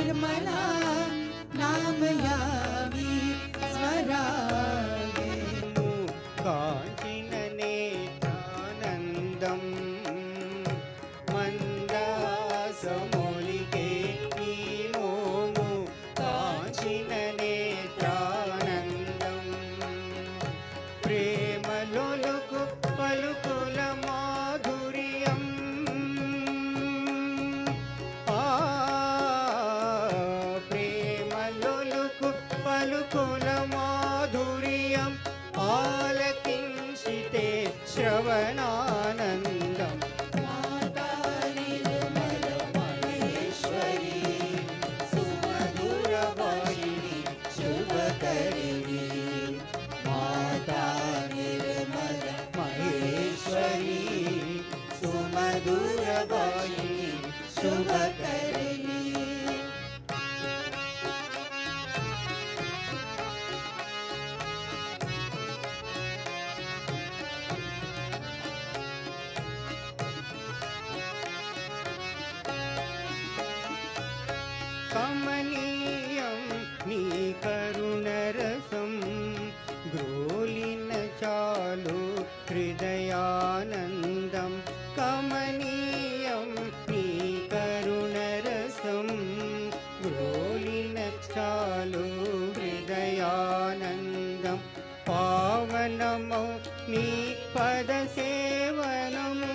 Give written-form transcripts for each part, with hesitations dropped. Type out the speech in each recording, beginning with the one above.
निर्मला नामयामि स्मरामि काञ्चिननेत्रानन्दं मन्दासमौलिके नीमोमु काञ्चिननेत्रानन्दं प्रेमलोलुकु पलुकुल माधुर्यं प्रेमलोलुकु पलुकुल माधुर्यं आलकिंचिते श्रवणानन्दं माता निर्मल महेश्वरी सुमधुरभाषिणी शुभकरिणी माता निर्मल महेश्वरी सुमधुरभाषिणी शुभकरिणी कमनीयं नी करुणरसं ग्रोलिन चालु हृदयानन्दं कमनीयं नी करुणरसं ग्रोलिन चालु हृदयानन्दं पावनमो नी पदसेवनमो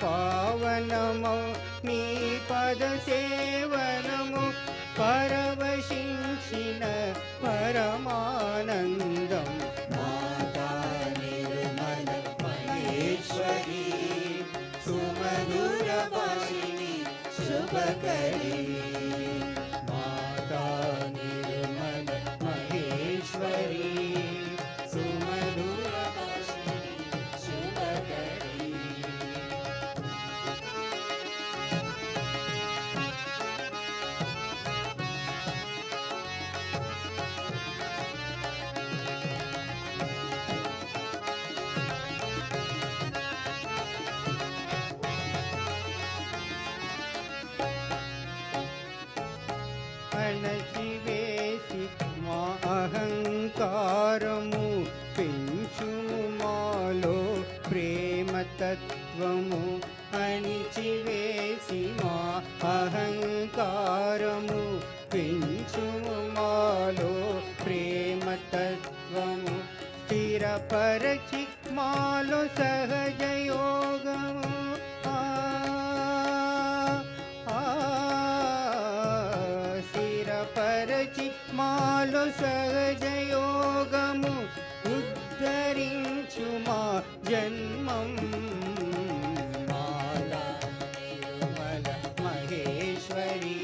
पावनमो नी पदसेवनमो परवशिंचिन परमानन्दं माता निर्मल महेश्वरी सुमधुरभाषिणी शुभकरिणी माता निर्मल महेश्वरी सुमधुरभाषिणी शुभकरिणी అణచివేసి మా అహంకారము పెంచుము మాలో ప్రేమతత్వము అణిచివేసి మా అహంకారము పెంచుము మాలో ప్రేమతత్వము స్థిరపరచి మాలో సహజయోగము స్థిరపరచి మాలో సహజయోగము ఉద్ధరించు మా జన్మం మాతా నిర్మల మహేశ్వరి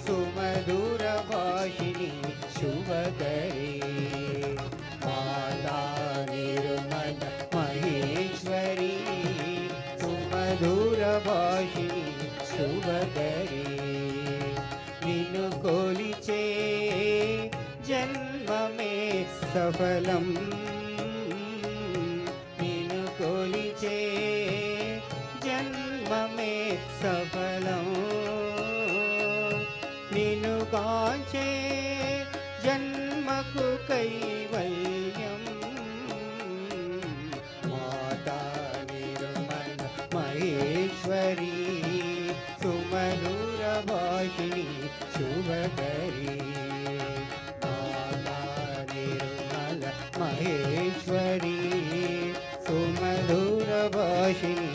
సుమధురభాషిణి శుభకరి మాతా నిర్మల మహేశ్వరి సుమధురభాషిణి శుభకరి నిన్ను కొలిచే జన్మమే సఫలం నిన్ను కొలిచే జన్మమే సఫలం నిన్ను కాంచే జన్మకు కైవల్యం మాతా నిర్మల మహేశ్వరి సుమధురభాషిణి శుభకరి మాతా నిర్మల మహేశ్వరి సుమధురభాషిని